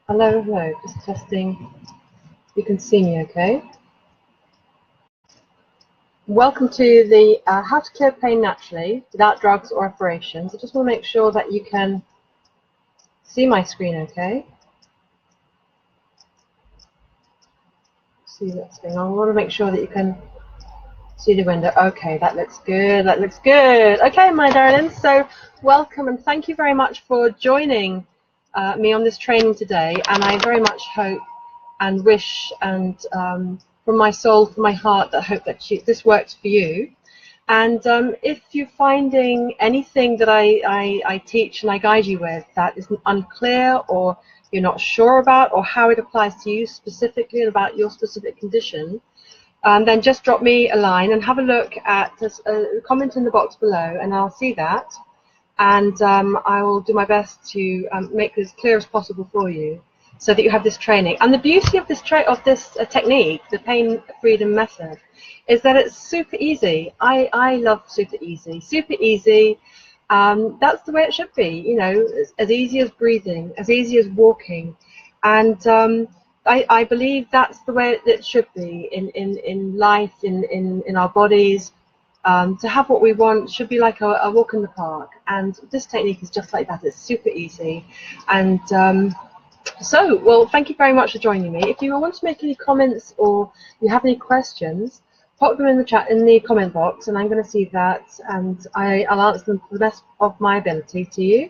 Hello, hello, just testing. You can see me okay? Welcome to the How to Cure Pain Naturally Without Drugs or Operations. I just want to make sure that you can see my screen okay. See what's going on. I want to make sure that you can see the window. Okay, that looks good, that looks good. Okay, my darlings, so welcome and thank you very much for joining me on this training today. And I very much hope and wish and from my soul, from my heart, that I hope that this works for you. And if you're finding anything that I teach and I guide you with that is unclear or you're not sure about or how it applies to you specifically and about your specific condition, then just drop me a line and have a look at a comment in the box below and I'll see that. And I will do my best to make it as clear as possible for you so that you have this training. And the beauty of this technique, the pain freedom method, is that it's super easy. I love super easy. Super easy, that's the way it should be, you know, as easy as breathing, as easy as walking. And I believe that's the way it should be in life, in our bodies. To have what we want should be like a walk in the park, and this technique is just like that. It's super easy. And well, thank you very much for joining me. If you want to make any comments or you have any questions, pop them in the chat, in the comment box, and I'm going to see that, and I'll answer them to the best of my ability to you,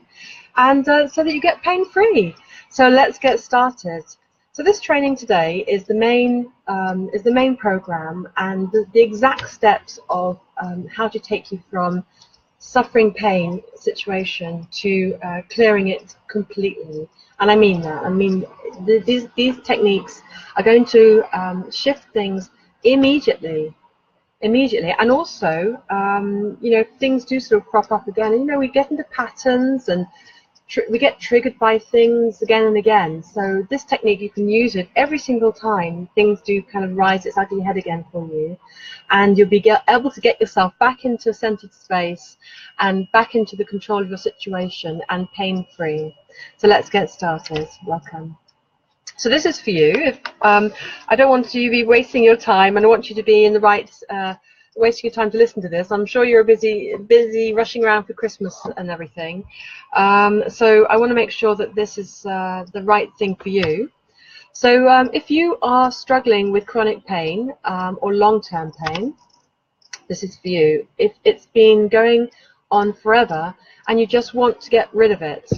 and so that you get pain-free. So let's get started. So this training today is the main program, and the exact steps of how to take you from suffering pain situation to clearing it completely. And I mean that. I mean these techniques are going to shift things immediately, and also you know, things do sort of crop up again, and you know, we get into patterns and we get triggered by things again and again. So this technique, you can use it every single time things do kind of rise its ugly head again for you, and you'll be able to get yourself back into a centered space and back into the control of your situation and pain-free. So let's get started. Welcome. So this is for you. If I don't want you to be wasting your time, and I want you to be in the right wasting your time to listen to this. I'm sure you're busy rushing around for Christmas and everything. So I want to make sure that this is the right thing for you. So if you are struggling with chronic pain or long-term pain, this is for you. If it's been going on forever and you just want to get rid of it,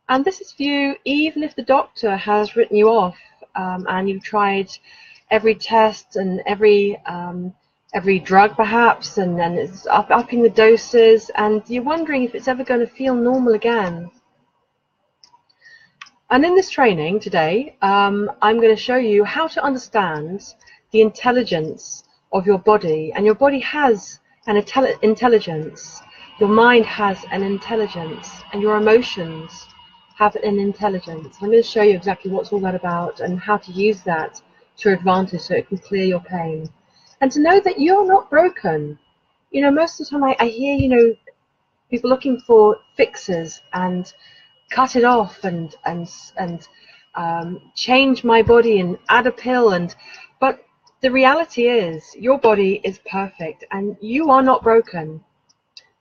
and this is for you even if the doctor has written you off and you've tried every test and every drug perhaps, and then it's upping the doses, and you're wondering if it's ever going to feel normal again. And in this training today, I'm going to show you how to understand the intelligence of your body. And your body has an intelligence, your mind has an intelligence, and your emotions have an intelligence. I'm going to show you exactly what's all that about and how to use that to your advantage so it can clear your pain. And to know that you're not broken. You know, most of the time I hear, you know, people looking for fixes and cut it off and change my body and add a pill, but the reality is your body is perfect and you are not broken.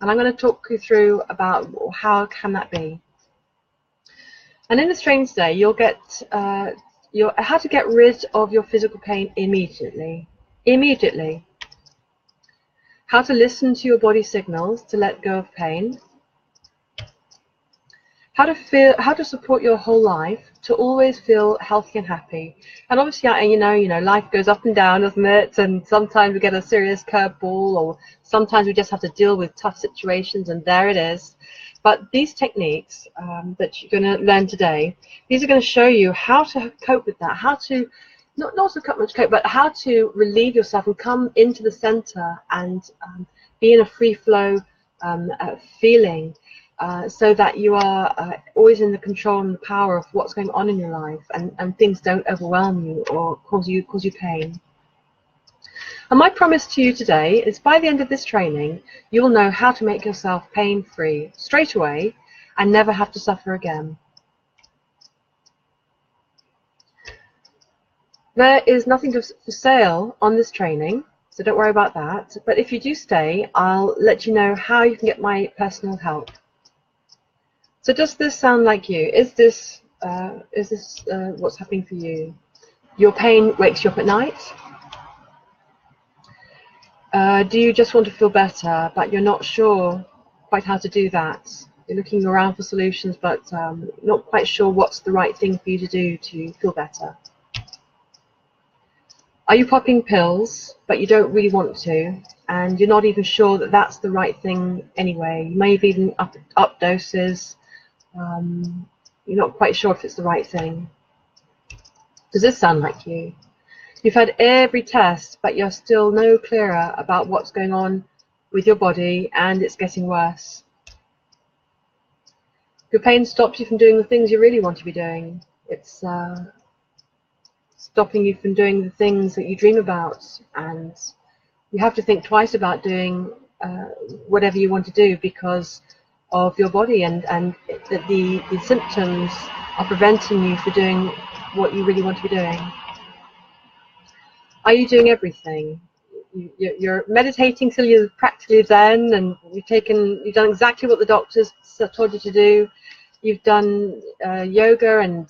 And I'm going to talk you through about how can that be. And in this training today, you'll get how to get rid of your physical pain immediately. How to listen to your body signals to let go of pain. How to support your whole life to always feel healthy and happy. And obviously, you know, life goes up and down, doesn't it? And sometimes we get a serious curveball, or sometimes we just have to deal with tough situations, and there it is. But these techniques that you're going to learn today, these are going to show you how to cope with that, how to not so much cope, but how to relieve yourself and come into the center and be in a free flow feeling, so that you are always in the control and the power of what's going on in your life, and things don't overwhelm you or cause you pain. And my promise to you today is by the end of this training, you'll know how to make yourself pain-free straight away and never have to suffer again. There is nothing for sale on this training, so don't worry about that. But if you do stay, I'll let you know how you can get my personal help. So does this sound like you? Is this what's happening for you? Your pain wakes you up at night? Do you just want to feel better, but you're not sure quite how to do that? You're looking around for solutions, but not quite sure what's the right thing for you to do to feel better. Are you popping pills, but you don't really want to, and you're not even sure that that's the right thing anyway? You may have even up doses. You're not quite sure if it's the right thing. Does this sound like you? You've had every test, but you're still no clearer about what's going on with your body, and it's getting worse. Your pain stops you from doing the things you really want to be doing. It's stopping you from doing the things that you dream about, and you have to think twice about doing whatever you want to do because of your body, and the symptoms are preventing you from doing what you really want to be doing. Are you doing everything? You're meditating till you're practically zen, and you've done exactly what the doctors told you to do. You've done yoga and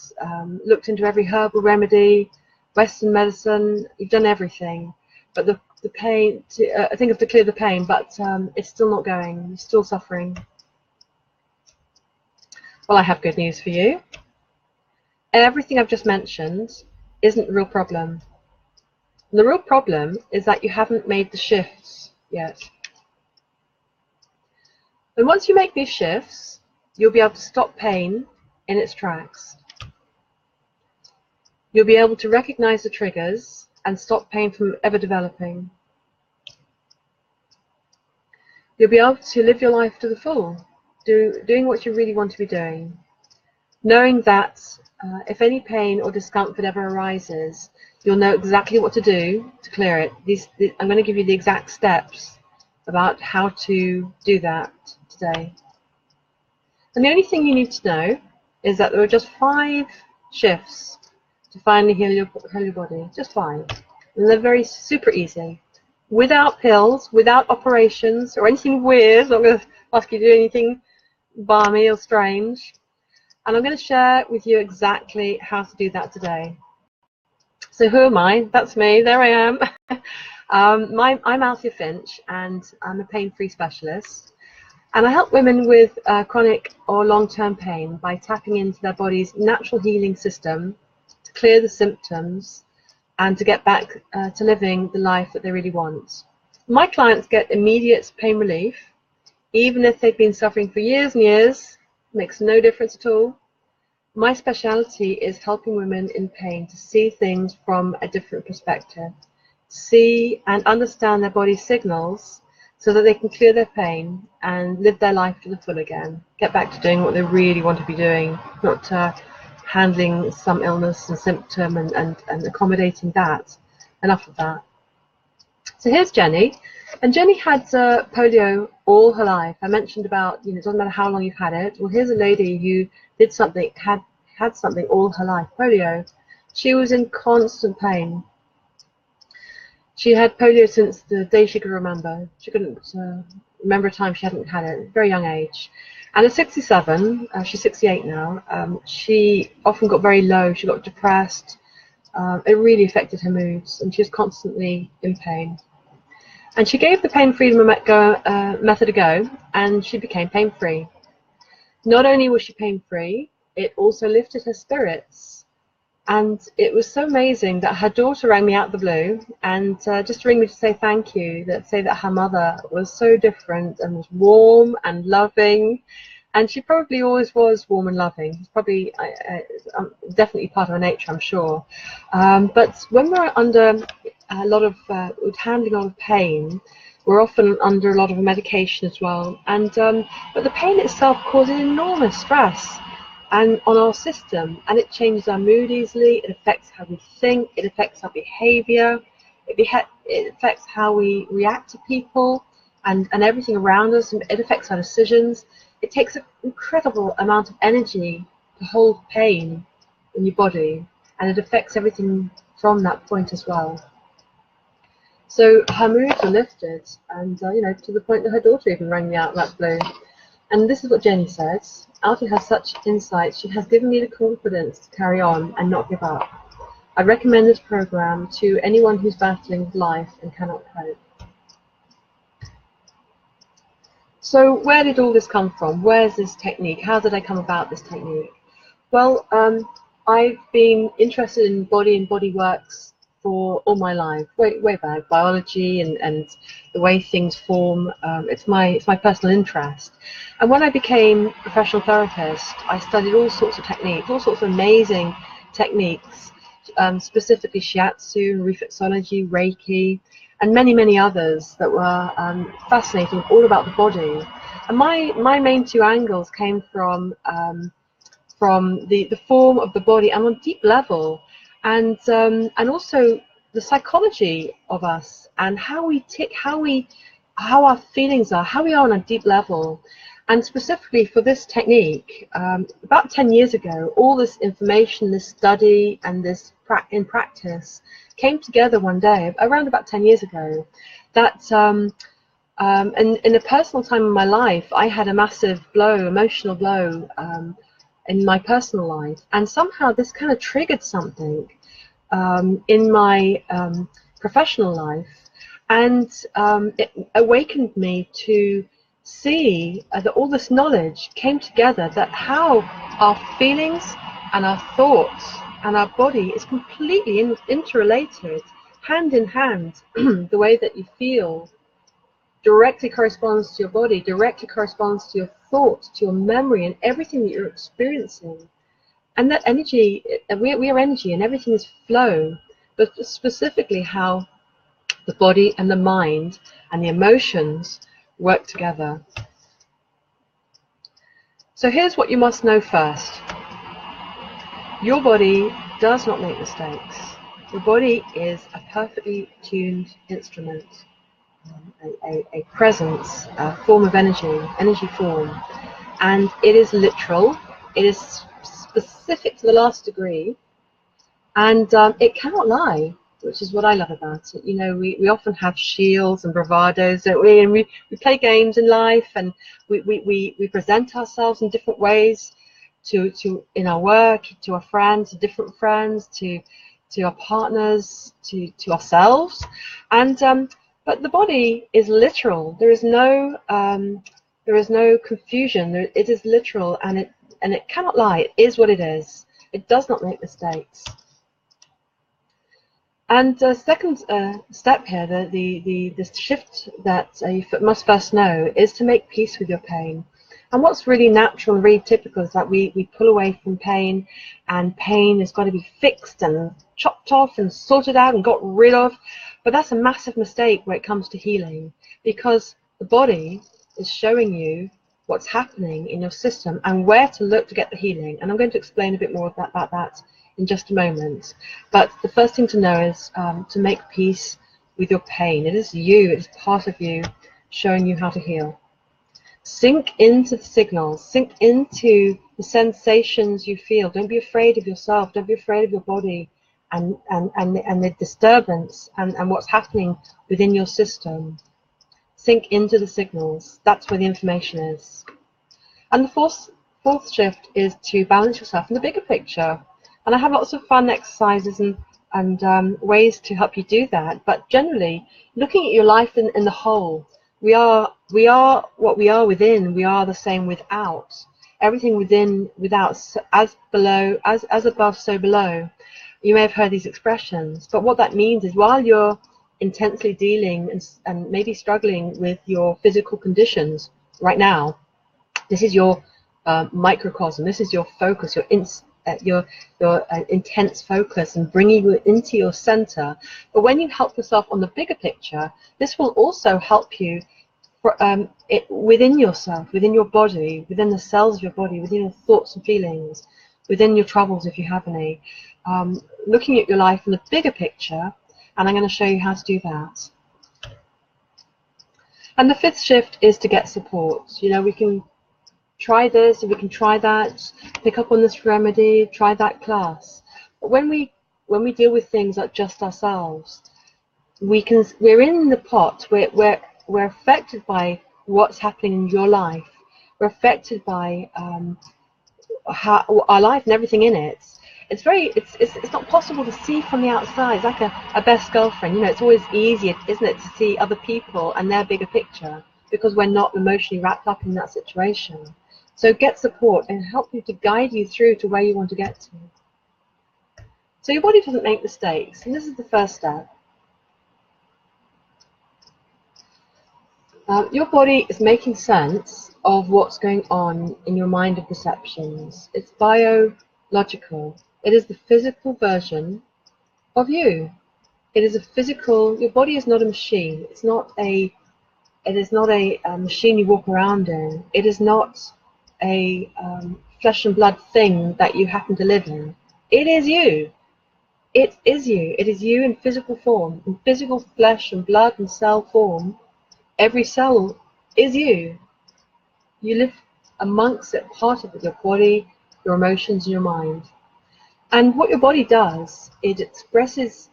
looked into every herbal remedy, Western medicine. You've done everything, but the pain. I think of to clear the pain, but it's still not going. You're still suffering. Well, I have good news for you. Everything I've just mentioned isn't the real problem. And the real problem is that you haven't made the shifts yet. And once you make these shifts, you'll be able to stop pain in its tracks. You'll be able to recognize the triggers and stop pain from ever developing. You'll be able to live your life to the full, doing what you really want to be doing, knowing that if any pain or discomfort ever arises, you'll know exactly what to do to clear it. I'm going to give you the exact steps about how to do that today. And the only thing you need to know is that there are just 5 shifts to finally heal your body. Just 5. And they're very super easy. Without pills, without operations, or anything weird. I'm not going to ask you to do anything balmy or strange. And I'm going to share with you exactly how to do that today. So who am I? That's me. There I am. I'm Althea Finch, and I'm a pain-free specialist. And I help women with chronic or long-term pain by tapping into their body's natural healing system to clear the symptoms and to get back to living the life that they really want. My clients get immediate pain relief, even if they've been suffering for years and years. Makes no difference at all. My specialty is helping women in pain to see things from a different perspective, see and understand their body's signals so that they can clear their pain and live their life to the full again, get back to doing what they really want to be doing, not handling some illness and symptom and accommodating that. Enough of that. So here's Jenny, and Jenny had polio all her life. I mentioned about, it doesn't matter how long you've had it. Well, here's a lady who did something, had something all her life, polio. She was in constant pain. She had polio since the day she could remember. She couldn't remember a time she hadn't had it, very young age. And at 67, she's 68 now, she often got very low. She got depressed. It really affected her moods, and she was constantly in pain. And she gave the pain freedom method a go, and she became pain-free. Not only was she pain-free, it also lifted her spirits. And it was so amazing that her daughter rang me out the blue and just ring me to say thank you, say that her mother was so different and was warm and loving. And she probably always was warm and loving. It's probably definitely part of her nature, I'm sure. But when we're under a lot of handling a lot of pain, we're often under a lot of medication as well. And but the pain itself causes enormous stress and on our system, and it changes our mood easily. It affects how we think. It affects our behavior. It affects how we react to people and everything around us. And it affects our decisions. It takes an incredible amount of energy to hold pain in your body, and it affects everything from that point as well. So her moods were lifted, and you know, to the point that her daughter even rang me out that blue. And this is what Jenny says: Alfie has such insight. She has given me the confidence to carry on and not give up. I recommend this program to anyone who's battling with life and cannot cope. So where did all this come from? Where's this technique? How did I come about this technique? Well, I've been interested in body and body works for all my life, way back, biology and the way things form. It's my personal interest. And when I became a professional therapist, I studied all sorts of techniques, all sorts of amazing techniques, specifically shiatsu, reflexology, Reiki, and many others that were fascinating, all about the body. And my main two angles came from the form of the body and on deep level, and also the psychology of us and how we tick, how our feelings are, how we are on a deep level. And specifically for this technique, about 10 years ago, all this information, this study and this in practice came together one day, around about 10 years ago, that in a personal time in my life, I had a massive blow, emotional blow, in my personal life, and somehow this kind of triggered something in my professional life, and it awakened me to see that all this knowledge came together, that how our feelings and our thoughts and our body is completely interrelated, hand in hand. The way that you feel directly corresponds to your body, directly corresponds to your thoughts, to your memory, and everything that you're experiencing. And that energy, we are energy, and everything is flow, but specifically how the body and the mind and the emotions work together. So here's what you must know first. Your body does not make mistakes. Your body is a perfectly tuned instrument, a presence, a form of energy form, and it is literal, it is specific to the last degree, and it cannot lie, which is what I love about it. You know, we often have shields and bravados, don't we? And we play games in life, and we present ourselves in different ways to in our work, to our friends, to different friends, to our partners, to ourselves, and but the body is literal. There is no confusion. It is literal, and it cannot lie. It is what it is. It does not make mistakes. And the second step here, the shift that you must first know, is to make peace with your pain. And what's really natural and really typical is that we pull away from pain, and pain has got to be fixed and chopped off and sorted out and got rid of. But that's a massive mistake when it comes to healing, because the body is showing you what's happening in your system and where to look to get the healing. And I'm going to explain a bit more about that in just a moment. But the first thing to know is to make peace with your pain. It is you, it is part of you showing you how to heal. Sink into the signals, sink into the sensations you feel. Don't be afraid of yourself, don't be afraid of your body and the disturbance and what's happening within your system. Sink into the signals. That's where the information is. And the fourth shift is to balance yourself in the bigger picture. And I have lots of fun exercises and ways to help you do that. But generally, looking at your life in the whole, we are what we are within. We are the same without. Everything within, without, as below, as above, so below. You may have heard these expressions, but what that means is while you're intensely dealing and maybe struggling with your physical conditions right now, this is your microcosm. This is your focus, your intense focus, and bringing you into your center. But when you help yourself on the bigger picture, this will also help you within yourself, within your body, within the cells of your body, within your thoughts and feelings, within your troubles if you have any. Looking at your life in the bigger picture, and I'm going to show you how to do that. And the fifth shift is to get support. You know, we can try this, we can try that, pick up on this remedy, try that class. But when we when we deal with things like just ourselves, we're in the pot. We're affected by what's happening in your life. We're affected by how our life and everything in it. It's not possible to see from the outside. It's like a best girlfriend. You know, it's always easier, isn't it, to see other people and their bigger picture, because we're not emotionally wrapped up in that situation. So get support and help you to guide you through to where you want to get to. So your body doesn't make mistakes, and this is the first step. Your body is making sense of what's going on in your mind and perceptions. It's biological. It is the physical version of you. It is a physical. Your body is not a machine. It is not a machine you walk around in. It is not a flesh and blood thing that you happen to live in. It is you. It is you. It is you in physical form, in physical flesh and blood and cell form. Every cell is you. You live amongst it, part of it, your body, your emotions, and your mind. And what your body does, it expresses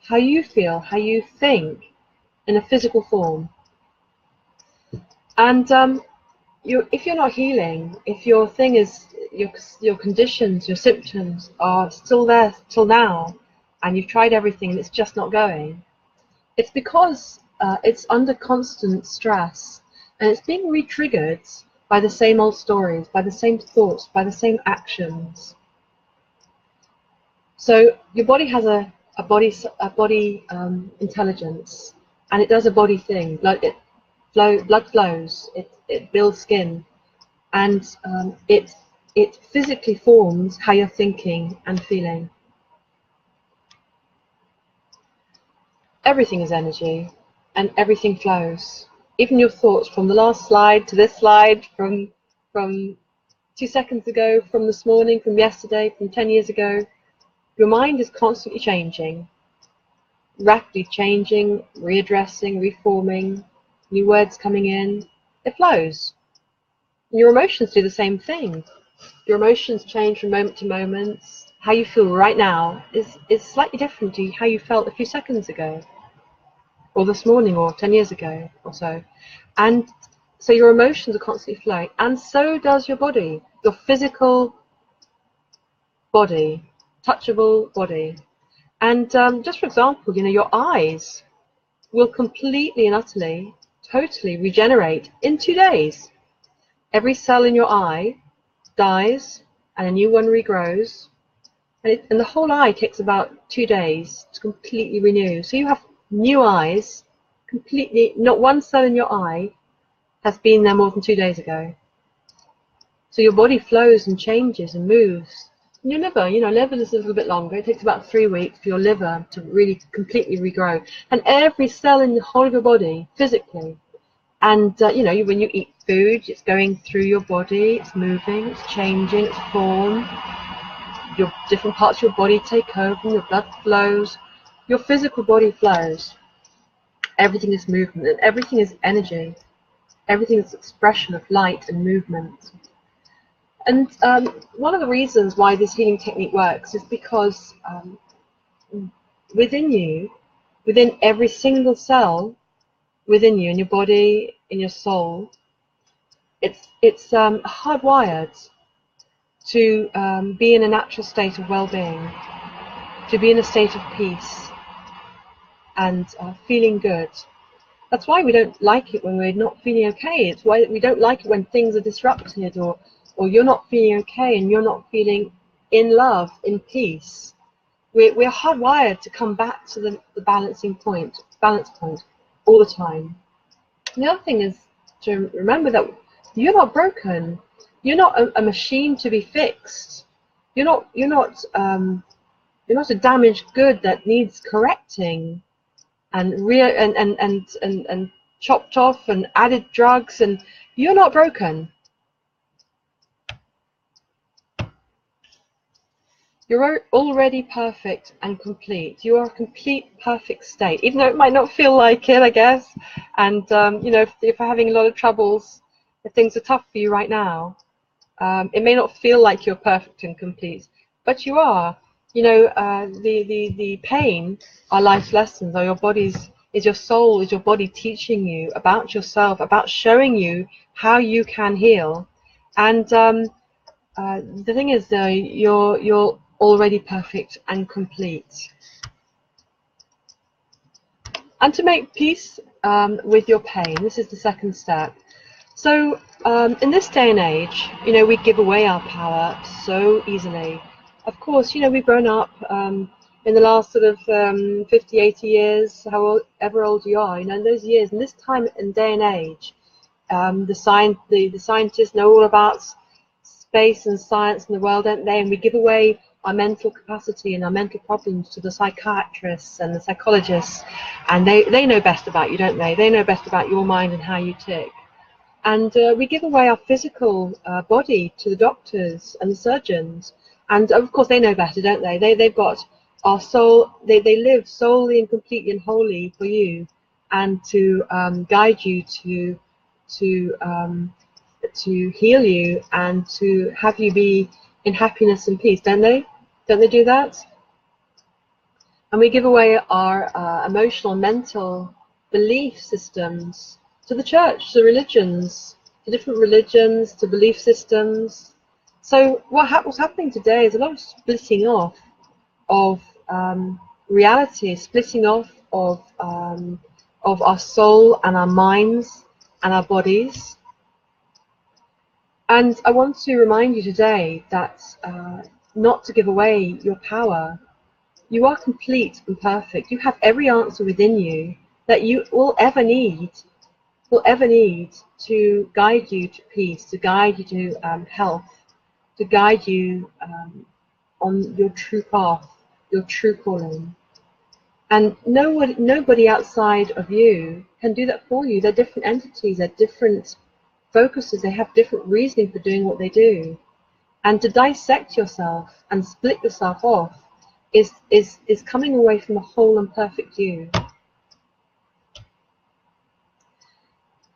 how you feel, how you think in a physical form. And if you're not healing, if your thing is, your conditions, your symptoms are still there till now, and you've tried everything and it's just not going, it's because it's under constant stress, and it's being re-triggered by the same old stories, by the same thoughts, by the same actions. So your body has a body intelligence, and it does a body thing. Blood flows. It builds skin, and it physically forms how you're thinking and feeling. Everything is energy, and everything flows. Even your thoughts, from the last slide to this slide, from 2 seconds ago, from this morning, from yesterday, from 10 years ago, your mind is constantly changing, rapidly changing, readdressing, reforming, new words coming in. It flows. And your emotions do the same thing. Your emotions change from moment to moment. How you feel right now is slightly different to how you felt a few seconds ago, or this morning, or 10 years ago, or so. And so your emotions are constantly flowing, and so does your body, your physical body, touchable body. And just for example, you know, your eyes will completely and utterly, totally regenerate in 2 days. Every cell in your eye dies, and a new one regrows, and the whole eye takes about 2 days to completely renew. So you have new eyes, completely, not one cell in your eye has been there more than 2 days ago. So your body flows and changes and moves. And your liver, you know, liver is a little bit longer. It takes about 3 weeks for your liver to really completely regrow. And every cell in the whole of your body, physically. And, you know, when you eat food, it's going through your body, it's moving, it's changing, its form. Your different parts of your body take over, and your blood flows. Your physical body flows. Everything is movement, and everything is energy. Everything is expression of light and movement. And one of the reasons why this healing technique works is because within you, within every single cell within you, in your body, in your soul, it's hardwired to be in a natural state of well-being, to be in a state of peace and feeling good. That's why we don't like it when we're not feeling okay. It's why we don't like it when things are disrupted, or you're not feeling okay and you're not feeling in love, in peace. We're hardwired to come back to the balance point all the time. And the other thing is to remember that you're not broken. You're not a machine to be fixed. You're not a damaged good that needs correcting and chopped off and added drugs, and you're not broken. You're already perfect and complete. You are a complete, perfect state, even though it might not feel like it, I guess. And you know, if you're having a lot of troubles, if things are tough for you right now, it may not feel like you're perfect and complete, but you are. You know, the pain are life's lessons, or your body's, is your soul, is your body teaching you about yourself, about showing you how you can heal. And the thing is, though, you're already perfect and complete. And to make peace with your pain, this is the second step. So in this day and age, you know, we give away our power so easily. Of course, you know, we've grown up in the last sort of 50, 80 years, however old you are, you know, in those years, in this time and day and age, the scientists know all about space and science in the world, don't they? And we give away our mental capacity and our mental problems to the psychiatrists and the psychologists, and they know best about you, don't they? They know best about your mind and how you tick. And we give away our physical body to the doctors and the surgeons. And of course, they know better, don't they? They've got our soul, they live solely and completely and wholly for you, and to guide you to heal you and to have you be in happiness and peace, don't they? Don't they do that? And we give away our emotional and mental belief systems to the church, to religions, to different religions, to belief systems. So what's happening today is a lot of splitting off of reality, splitting off of our soul and our minds and our bodies. And I want to remind you today that not to give away your power. You are complete and perfect. You have every answer within you that you will ever need to guide you to peace, to guide you to health, to guide you on your true path, your true calling. And nobody outside of you can do that for you. They're different entities, they're different focuses, they have different reasoning for doing what they do. And to dissect yourself and split yourself off is coming away from a whole and perfect you.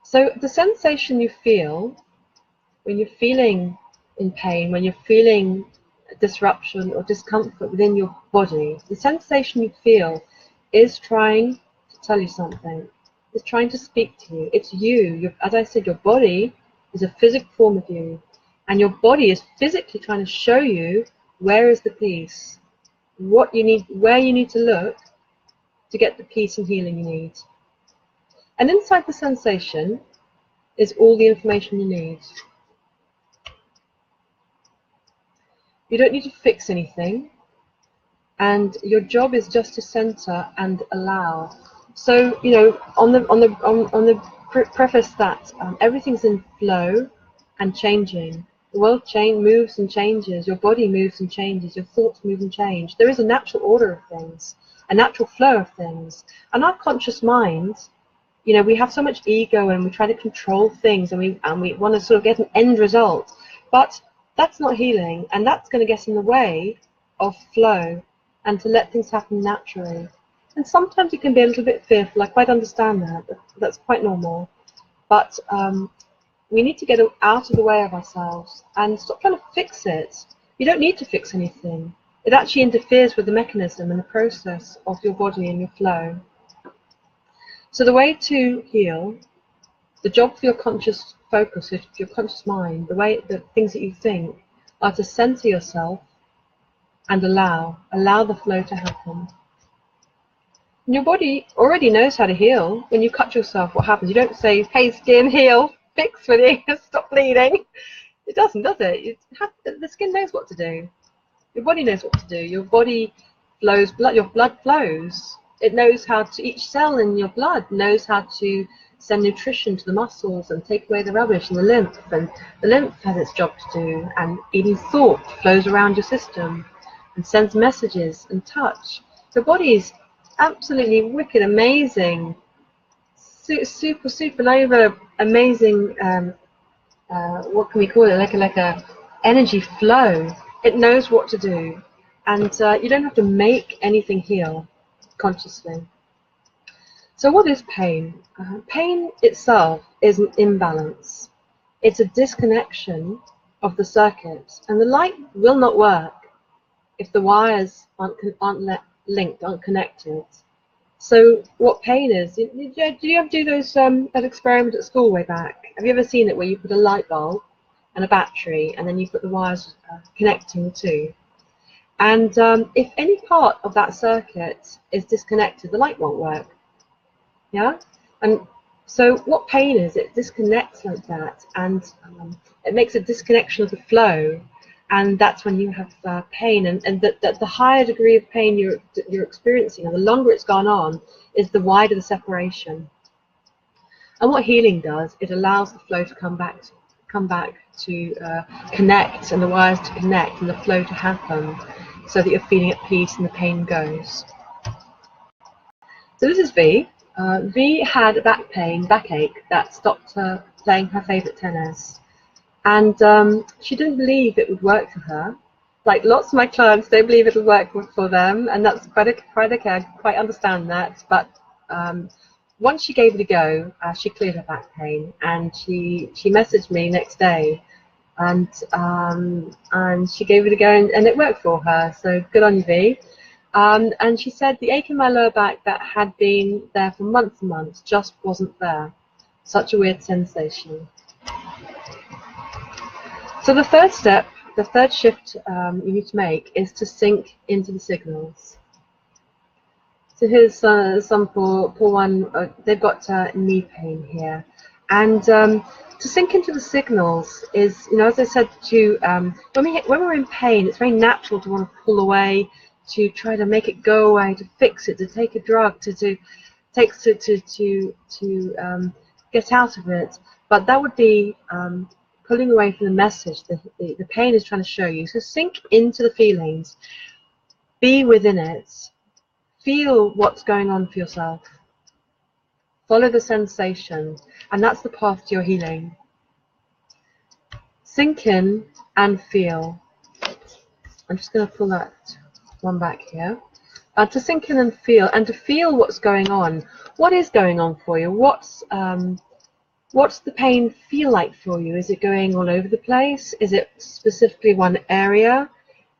So the sensation you feel when you're feeling in pain, when you're feeling disruption or discomfort within your body, the sensation you feel is trying to tell you something. It's trying to speak to you. It's you. As I said, your body is a physical form of you, and your body is physically trying to show you where is the peace, what you need, where you need to look to get the peace and healing you need. And inside the sensation is all the information you need. You don't need to fix anything, and your job is just to center and allow. So, you know, on the preface that everything's in flow and changing. The world moves and changes. Your body moves and changes. Your thoughts move and change. There is a natural order of things, a natural flow of things. And our conscious mind, you know, we have so much ego and we try to control things, and we want to sort of get an end result. But that's not healing, and that's going to get in the way of flow and to let things happen naturally. And sometimes it can be a little bit fearful. I quite understand that. That's quite normal. But we need to get out of the way of ourselves and stop trying to fix it. You don't need to fix anything. It actually interferes with the mechanism and the process of your body and your flow. So the way to heal, the job for your conscious focus, your conscious mind, the things that you think, are to center yourself and allow the flow to happen. And your body already knows how to heal. When you cut yourself, what happens? You don't say, "Hey, skin, heal, fix for me, stop bleeding." It doesn't, does it? The skin knows what to do. Your body knows what to do. Your body flows blood. Your blood flows. It knows how to. Each cell in your blood knows how to send nutrition to the muscles and take away the rubbish and the lymph. And the lymph has its job to do. And even thought flows around your system and sends messages and touch. Your body is absolutely wicked, amazing, supernova, amazing. What can we call it? Like a energy flow. It knows what to do, and you don't have to make anything heal consciously. So what is pain? Pain itself is an imbalance. It's a disconnection of the circuit, and the light will not work if the wires aren't linked, aren't connected. So what pain is? Do you ever do those that experiment at school way back? Have you ever seen it where you put a light bulb and a battery, and then you put the wires connecting the two? And if any part of that circuit is disconnected, the light won't work. Yeah? And so what pain is? It disconnects like that, and it makes a disconnection of the flow, and that's when you have pain. And the higher degree of pain you're experiencing, and the longer it's gone on, is the wider the separation. And what healing does, it allows the flow to come back to connect, and the wires to connect, and the flow to happen, so that you're feeling at peace and the pain goes. So this is V. V had a backache that stopped her playing her favourite tennis. And she didn't believe it would work for her. Like lots of my clients don't believe it will work for them, and that's quite okay. I quite understand that. But once she gave it a go, she cleared her back pain, and she messaged me next day, and she gave it a go, and it worked for her. So good on you, V. And she said the ache in my lower back that had been there for months and months just wasn't there. Such a weird sensation. So the third step, the third shift you need to make is to sink into the signals. So here's some poor one, they've got knee pain here. And to sink into the signals is, as I said to you, when we're in pain, it's very natural to want to pull away, to try to make it go away, to fix it, to take a drug, to get out of it. But that would be pulling away from the message the pain is trying to show you. So sink into the feelings, be within it, feel what's going on for yourself, follow the sensation, and that's the path to your healing. Sink in and feel. I'm just going to pull that one back here. To sink in and to feel what's going on. What is going on for you? What's the pain feel like for you? Is it going all over the place? Is it specifically one area?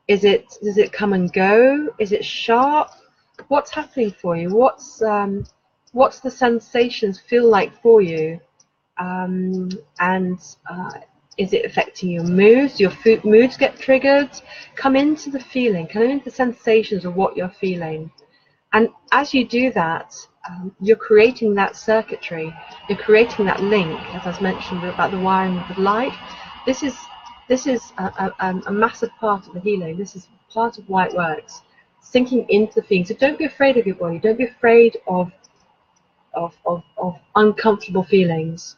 Does it come and go? Is it sharp? What's happening for you? What's the sensations feel like for you? Is it affecting your moods? Your moods get triggered? Come into the feeling, come into the sensations of what you're feeling. And as you do that, you're creating that circuitry, you're creating that link, as I was mentioned about the wiring of the light. This is a massive part of the healing. This is part of why it works. Sinking into the feeling. So don't be afraid of your body. Don't be afraid of uncomfortable feelings.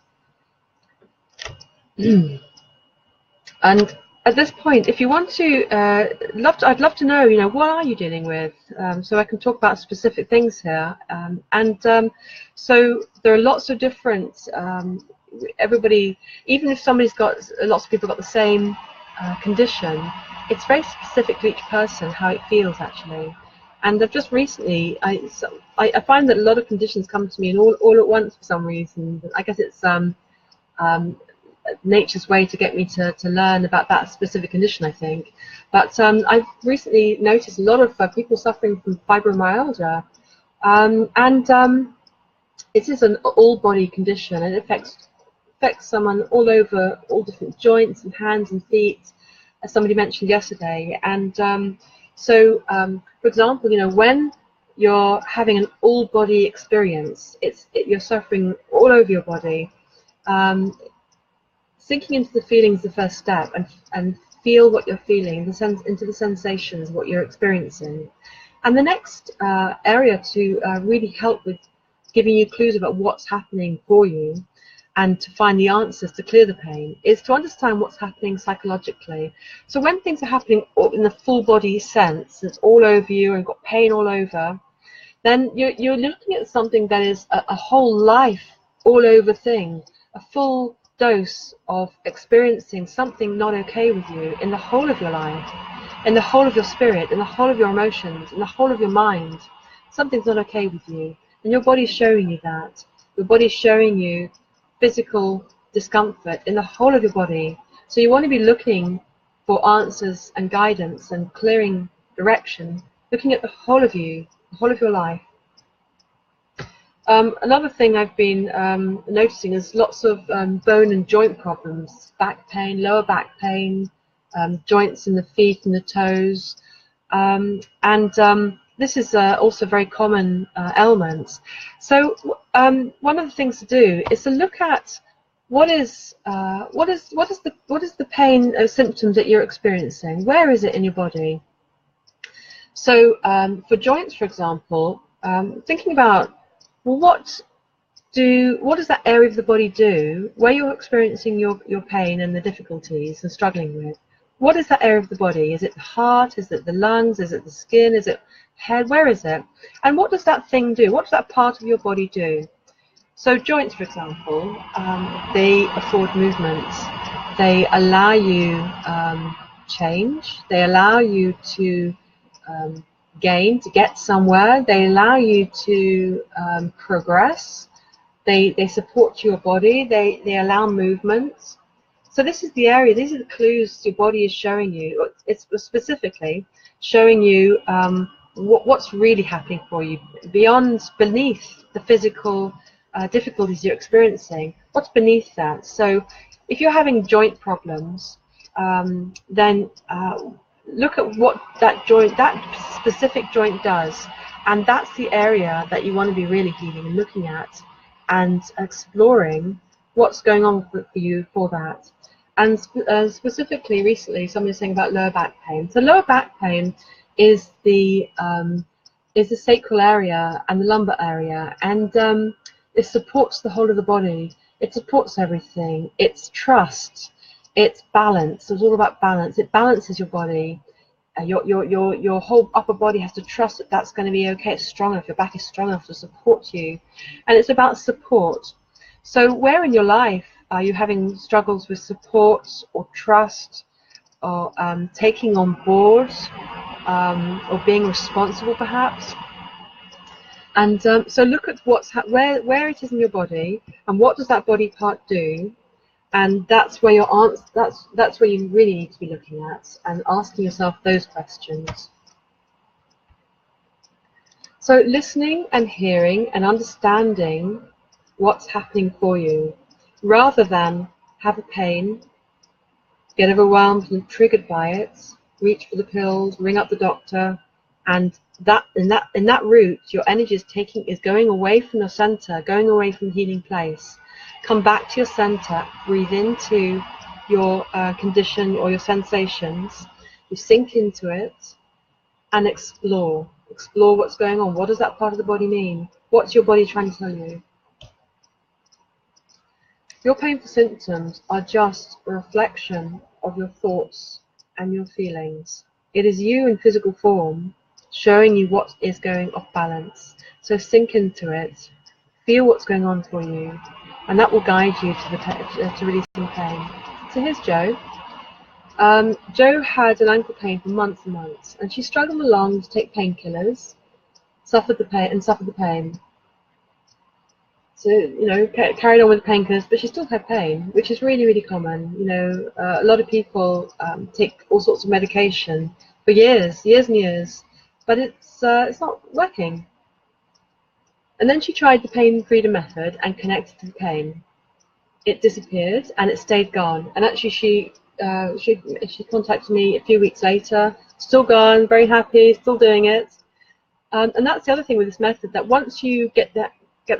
And at this point, if you want to, I'd love to know, what are you dealing with, so I can talk about specific things here. So there are lots of different. Everybody, even if lots of people got the same condition, it's very specific to each person how it feels actually. And I've just recently, I find that a lot of conditions come to me and all at once for some reason. I guess it's nature's way to get me to learn about that specific condition, I think. But I've recently noticed a lot of people suffering from fibromyalgia, it is an all-body condition, and it affects someone all over, all different joints and hands and feet, as somebody mentioned yesterday. And for example, when you're having an all-body experience, you're suffering all over your body. Sinking into the feelings is the first step, and feel what you're feeling, into the sensations, what you're experiencing. And the next area to really help with giving you clues about what's happening for you and to find the answers to clear the pain is to understand what's happening psychologically. So when things are happening in the full body sense, it's all over you and got pain all over, then you're looking at something that is a whole life all over thing, a full dose of experiencing something not okay with you in the whole of your life, in the whole of your spirit, in the whole of your emotions, in the whole of your mind. Something's not okay with you, and your body's showing you that. Your body's showing you physical discomfort in the whole of your body. So you want to be looking for answers and guidance and clearing direction, looking at the whole of you, the whole of your life. Another thing I've been noticing is lots of bone and joint problems, back pain, lower back pain, joints in the feet and the toes, this is also very common ailment. So one of the things to do is to look at what is the pain symptoms that you're experiencing. Where is it in your body? So for joints, for example, thinking about, well, what does that area of the body do where you're experiencing your pain and the difficulties and struggling with? What is that area of the body? Is it the heart? Is it the lungs? Is it the skin? Is it head? Where is it? And what does that thing do? What does that part of your body do? So joints, for example, they afford movement. They allow you change. They allow you to gain, to get somewhere. They allow you to progress. They support your body. They allow movement. So this is the area, these are the clues your body is showing you. It's specifically showing you what's really happening for you, beneath the physical difficulties you're experiencing. What's beneath that? So if you're having joint problems, then look at what that specific joint does. And that's the area that you want to be really healing and looking at and exploring what's going on for you for that. And specifically recently, somebody was saying about lower back pain. So lower back pain is the sacral area and the lumbar area, and it supports the whole of the body. It supports everything. It's trust. It's balance. It's all about balance. It balances your body. Your whole upper body has to trust that that's going to be okay. It's strong enough. Your back is strong enough to support you, and it's about support. So where in your life are you having struggles with support or trust or taking on board or being responsible perhaps? And so look at where it is in your body and what does that body part do, and that's where your answer, that's where you really need to be looking at and asking yourself those questions. So listening and hearing and understanding what's happening for you, rather than have a pain, get overwhelmed and triggered by it, reach for the pills, ring up the doctor, and in that route your energy is going away from your center, going away from the healing place. Come back to your center, breathe into your condition or your sensations, you sink into it and explore what's going on. What does that part of the body mean? What's your body trying to tell you? Your painful symptoms are just a reflection of your thoughts and your feelings. It is you in physical form showing you what is going off balance. So sink into it, feel what's going on for you, and that will guide you to releasing pain. So here's Jo. Jo had an ankle pain for months and months, and she struggled along to take painkillers, suffered the pain. So, you know, carried on with the painkillers, but she still had pain, which is really, really common. You know, a lot of people take all sorts of medication for years and years, but it's not working. And then she tried the pain freedom method and connected to the pain. It disappeared and it stayed gone. And actually, she contacted me a few weeks later, still gone, very happy, still doing it. And that's the other thing with this method, that once you get the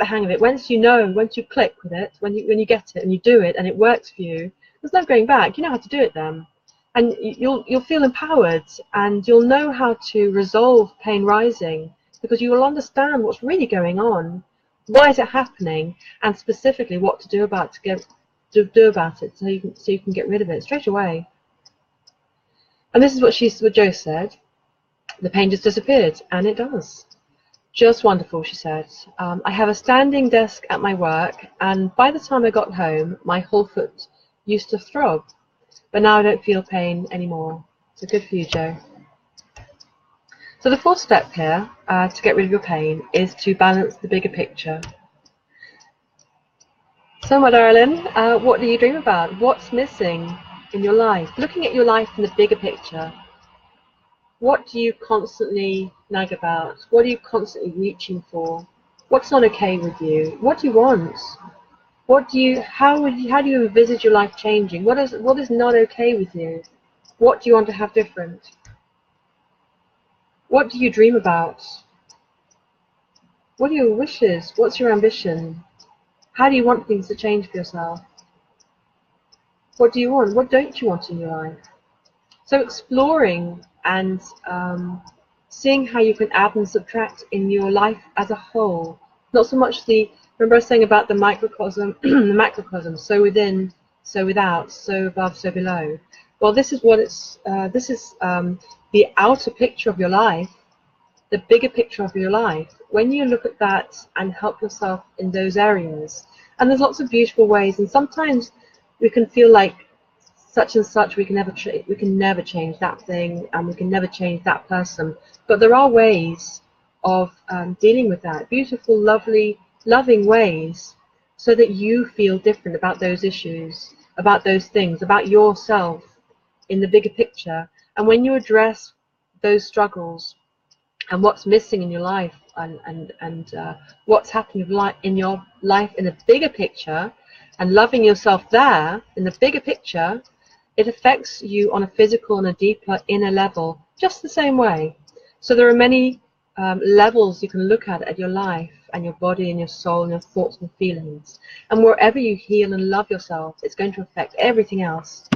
hang of it, once you click with it, when you get it and you do it and it works for you, there's no going back. You know how to do it then, and you'll feel empowered, and you'll know how to resolve pain rising, because you will understand what's really going on, why is it happening, and specifically what to do about it, so you can get rid of it straight away. And this is what Jo said. The pain just disappeared, and it does. Just wonderful, she said. I have a standing desk at my work, and by the time I got home, my whole foot used to throb, but now I don't feel pain anymore. So good for you, Jo. So the fourth step here to get rid of your pain is to balance the bigger picture. So, my darling, what do you dream about? What's missing in your life? Looking at your life in the bigger picture. What do you constantly nag about? What are you constantly reaching for? What's not okay with you? What do you want? What do you, how do you envisage your life changing? What is not okay with you? What do you want to have different? What do you dream about? What are your wishes? What's your ambition? How do you want things to change for yourself? What do you want? What don't you want in your life? So exploring and seeing how you can add and subtract in your life as a whole. Not so much remember I was saying about the microcosm, the macrocosm, so within, so without, so above, so below. Well, this is what this is the outer picture of your life, the bigger picture of your life. When you look at that and help yourself in those areas, and there's lots of beautiful ways, and sometimes we can feel like such and such, we can never change that thing, and we can never change that person. But there are ways of dealing with that, beautiful, lovely, loving ways, so that you feel different about those issues, about those things, about yourself in the bigger picture. And when you address those struggles and what's missing in your life, and what's happening in your life in the bigger picture, and loving yourself there in the bigger picture, it affects you on a physical and a deeper inner level just the same way. So there are many levels you can look at your life and your body and your soul and your thoughts and feelings. And wherever you heal and love yourself, it's going to affect everything else.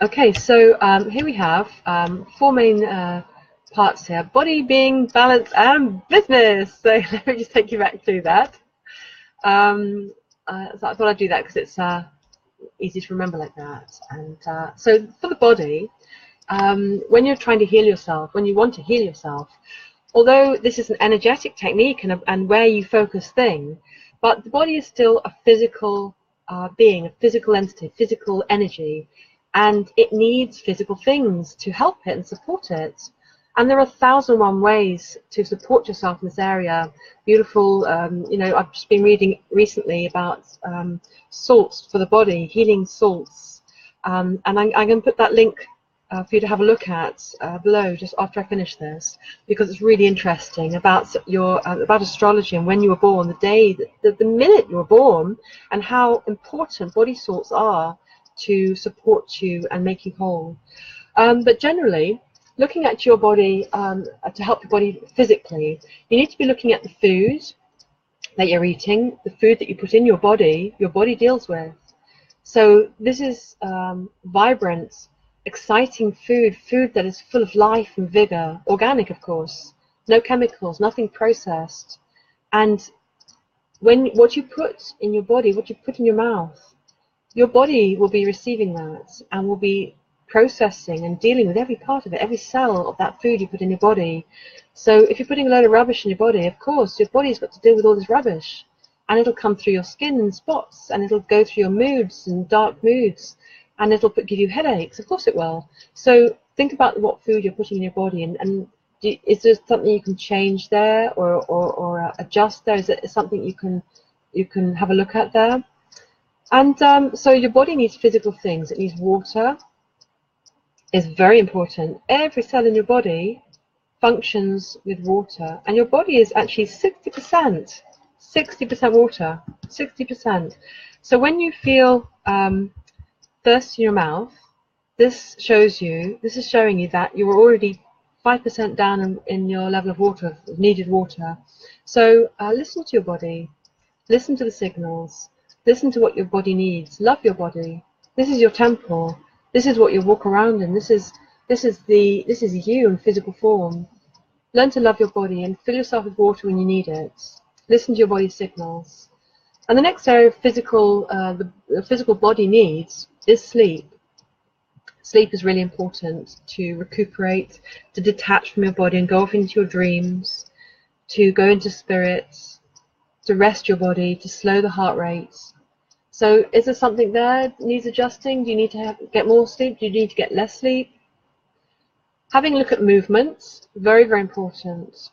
Okay, so here we have 4 main parts here: body, being, balance, and business. So let me just take you back through that. So I thought I'd do that because it's easy to remember like that. And so for the body, when you're trying to heal yourself, when you want to heal yourself, although this is an energetic technique and where you focus thing, but the body is still a physical being, a physical entity, physical energy, and it needs physical things to help it and support it. And there are 1,001 ways to support yourself in this area. Beautiful, you know, I've just been reading recently about salts for the body, healing salts. And I'm going to put that link for you to have a look at below, just after I finish this, because it's really interesting about about astrology and when you were born, the day, the minute you were born, and how important body salts are to support you and make you whole. But generally, looking at your body to help your body physically, you need to be looking at the food that you're eating, the food that you put in your body deals with. So this is vibrant, exciting food that is full of life and vigor, organic of course, no chemicals, nothing processed. And what you put in your body, what you put in your mouth, your body will be receiving that and will be processing and dealing with every part of it, every cell of that food you put in your body. So if you're putting a load of rubbish in your body, of course your body's got to deal with all this rubbish, and it'll come through your skin in spots, and it'll go through your moods and dark moods, and it'll give you headaches. Of course it will. So think about what food you're putting in your body, and is there something you can change there or adjust there? Is it something you can have a look at there? And so your body needs physical things. It needs water. Is very important. Every cell in your body functions with water, and your body is actually 60% water, 60%. So when you feel thirst in your mouth, this is showing you that you're already 5% down in your level of water, needed water. So listen to your body, listen to the signals, listen to what your body needs, love your body. This is your temple. This is what you walk around in. This is you in physical form. Learn to love your body and fill yourself with water when you need it. Listen to your body's signals. And the next area of the physical body needs is sleep. Sleep is really important to recuperate, to detach from your body and go off into your dreams, to go into spirits, to rest your body, to slow the heart rate. So is there something there that needs adjusting? Do you need to get more sleep? Do you need to get less sleep? Having a look at movements, very, very important.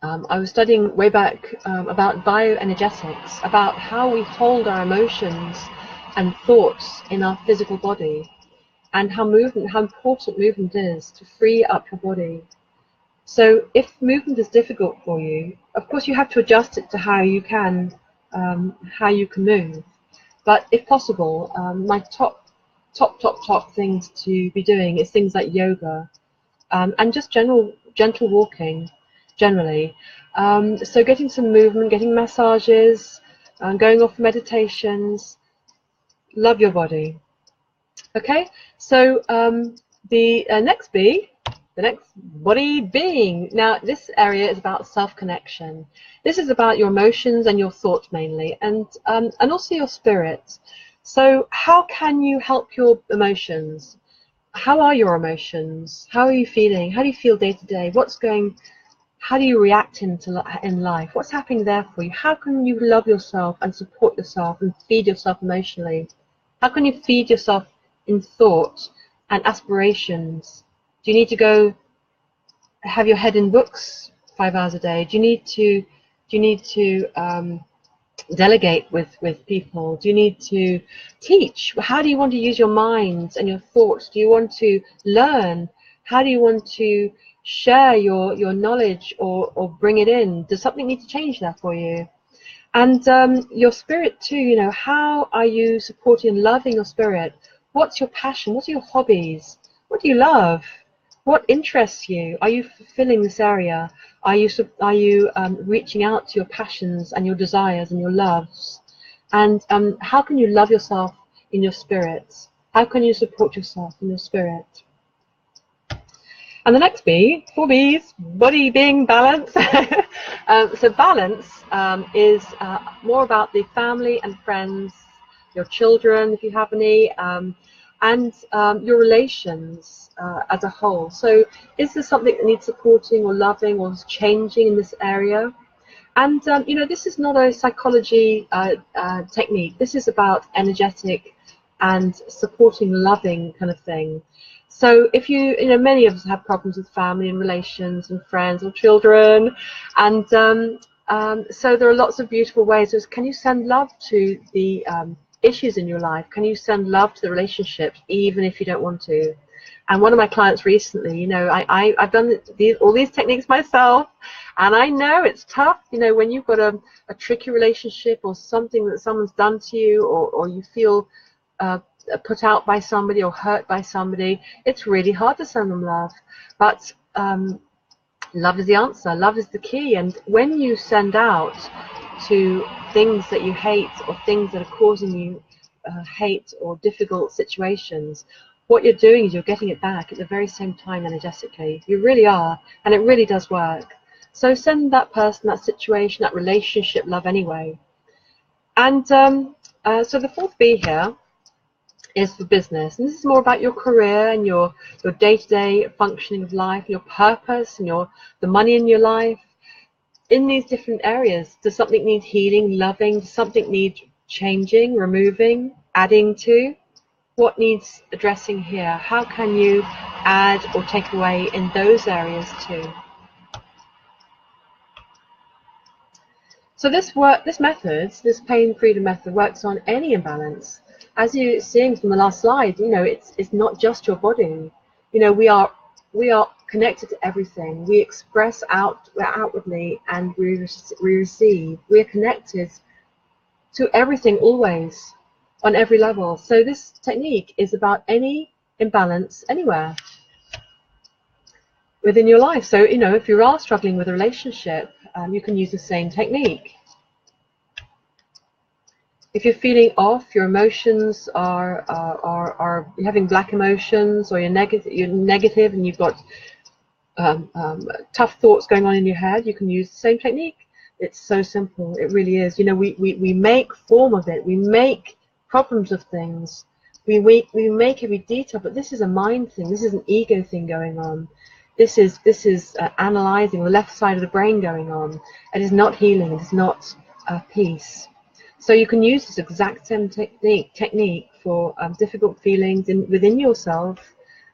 I was studying way back about bioenergetics, about how we hold our emotions and thoughts in our physical body. and how important movement is to free up your body. So if movement is difficult for you, of course you have to adjust it to how you can move. But if possible, my top things to be doing is things like yoga, and just gentle walking generally. So getting some movement, getting massages, going off meditations. Love your body. Okay, so the next B, the next body being. Now this area is about self-connection. This is about your emotions and your thoughts mainly, and also your spirit. So how can you help your emotions? How are your emotions? How are you feeling? How do you feel day to day? How do you react in life? What's happening there for you? How can you love yourself and support yourself and feed yourself emotionally? How can you feed yourself in thought and aspirations? Do you need to go have your head in books 5 hours a day? Do you need to delegate with people? Do you need to teach? How do you want to use your mind and your thoughts? Do you want to learn? How do you want to share your knowledge or bring it in? Does something need to change there for you? And your spirit too, you know, how are you supporting and loving your spirit? What's your passion? What are your hobbies? What do you love? What interests you? Are you fulfilling this area? Are you reaching out to your passions and your desires and your loves? And how can you love yourself in your spirit? How can you support yourself in your spirit? And the next B, 4 B's, body being balance. So balance is more about the family and friends, your children, if you have any, and your relations as a whole. So is there something that needs supporting or loving or changing in this area? And you know, this is not a psychology technique. This is about energetic and supporting, loving kind of thing. So if you know, many of us have problems with family and relations and friends or children, and so there are lots of beautiful ways. Can you send love to the issues in your life? Can you send love to the relationships even if you don't want to? And one of my clients recently, you know, I've done all these techniques myself, and I know it's tough, you know, when you've got a tricky relationship or something that someone's done to you, or you feel put out by somebody or hurt by somebody. It's really hard to send them love, but love is the answer. Love is the key. And when you send out to things that you hate or things that are causing you hate or difficult situations, what you're doing is you're getting it back at the very same time energetically. You really are, and it really does work. So send that person, that situation, that relationship love anyway. And so the 4th B here is for business, and this is more about your career and your day-to-day functioning of life, your purpose and the money in your life. In these different areas, does something need healing, loving? Does something need changing, removing, adding to? What needs addressing here? How can you add or take away in those areas too? So this method, this pain freedom method, works on any imbalance. As you're seeing from the last slide, you know, it's not just your body. You know, we are connected to everything. We express outwardly, and we receive. We are connected to everything always, on every level. So this technique is about any imbalance anywhere within your life. So, you know, if you are struggling with a relationship, you can use the same technique. If you're feeling off, your emotions are you're having black emotions, or you're negative and you've got tough thoughts going on in your head, you can use the same technique. It's so simple. It really is. You know, we make form of it. We make problems of things. We make every detail, but this is a mind thing. This is an ego thing going on. This is analyzing the left side of the brain going on. It is not healing. It is not peace. So you can use this exact same technique for difficult feelings within yourself